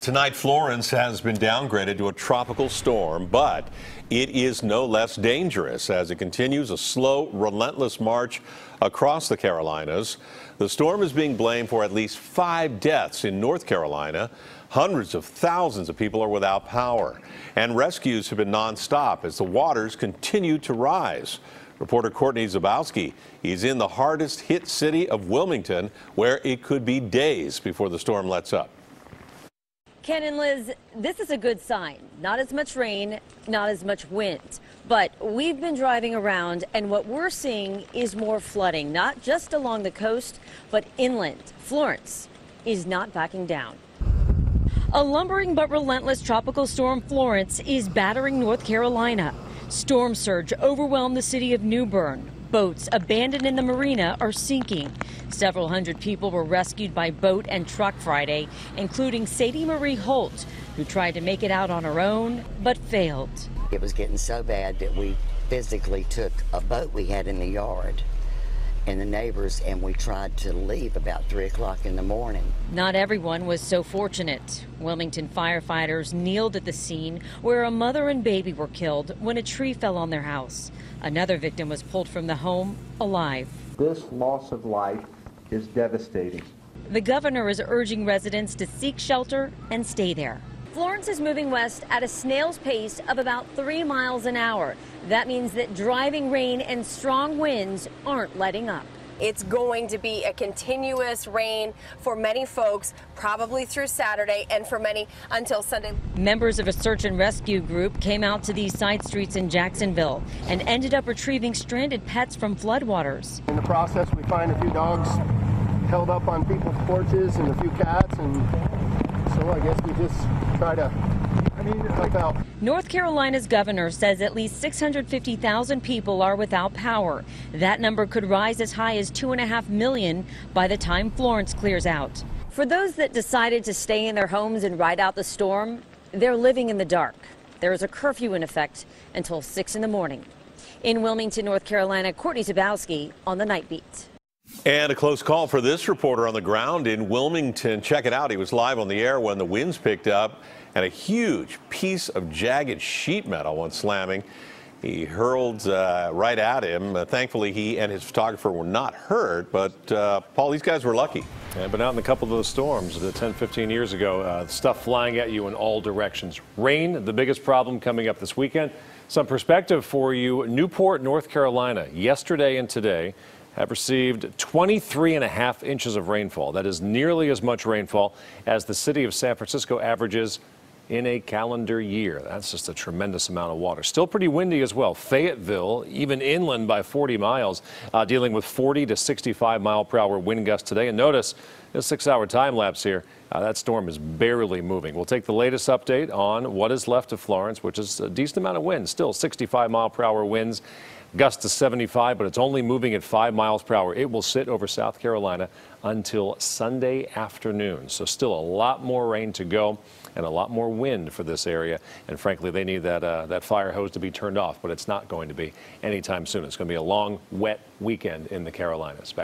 Tonight, Florence has been downgraded to a tropical storm, but it is no less dangerous as it continues a slow, relentless march across the Carolinas. The storm is being blamed for at least 5 deaths in North Carolina. Hundreds of thousands of people are without power, and rescues have been nonstop as the waters continue to rise. Reporter Courtney Zabowski is in the hardest hit city of Wilmington, where it could be days before the storm lets up. Ken and Liz, this is a good sign. Not as much rain, not as much wind. But we've been driving around, and what we're seeing is more flooding, not just along the coast, but inland. Florence is not backing down. A lumbering but relentless tropical storm Florence is battering North Carolina. Storm surge overwhelmed the city of New Bern. Boats abandoned in the marina are sinking. Several hundred people were rescued by boat and truck Friday, including Sadie Marie Holt, who tried to make it out on her own but failed. It was getting so bad that we physically took a boat we had in the yard and the neighbors, and we tried to leave about 3 o'clock in the morning. Not everyone was so fortunate. Wilmington firefighters kneeled at the scene where a mother and baby were killed when a tree fell on their house. Another victim was pulled from the home alive. This loss of life is devastating. The governor is urging residents to seek shelter and stay there. Florence is moving west at a snail's pace of about 3 miles an hour. That means that driving rain and strong winds aren't letting up. It's going to be a continuous rain for many folks, probably through Saturday, and for many until Sunday. Members of a search and rescue group came out to these side streets in Jacksonville and ended up retrieving stranded pets from floodwaters. In the process, we find a few dogs held up on people's porches and a few cats, and so I guess we just try to help out. North Carolina's governor says at least 650,000 people are without power. That number could rise as high as 2.5 million by the time Florence clears out. For those that decided to stay in their homes and ride out the storm, they're living in the dark. There is a curfew in effect until 6 in the morning. In Wilmington, North Carolina, Courtney Zabowski on the Night Beat. And a close call for this reporter on the ground in Wilmington. Check it out. He was live on the air when the winds picked up and a huge piece of jagged sheet metal went slamming. He hurled right at him. Thankfully, he and his photographer were not hurt, but Paul, these guys were lucky. Yeah, been out in a couple of those storms 10, 15 years ago. Stuff flying at you in all directions. Rain, the biggest problem coming up this weekend. Some perspective for you. Newport, North Carolina, yesterday and today have received 23.5 inches of rainfall. That is nearly as much rainfall as the city of San Francisco averages in a calendar year. That's just a tremendous amount of water. Still pretty windy as well. Fayetteville, even inland by 40 miles, dealing with 40 to 65 mile per hour wind gusts today. And notice this 6-hour time lapse here. That storm is barely moving. We'll take the latest update on what is left of Florence, which is a decent amount of wind. Still 65 mile per hour winds. Gusts to 75, but it's only moving at 5 miles per hour. It will sit over South Carolina until Sunday afternoon. So still a lot more rain to go and a lot more wind for this area. And frankly, they need that fire hose to be turned off, but it's not going to be anytime soon. It's going to be a long, wet weekend in the Carolinas.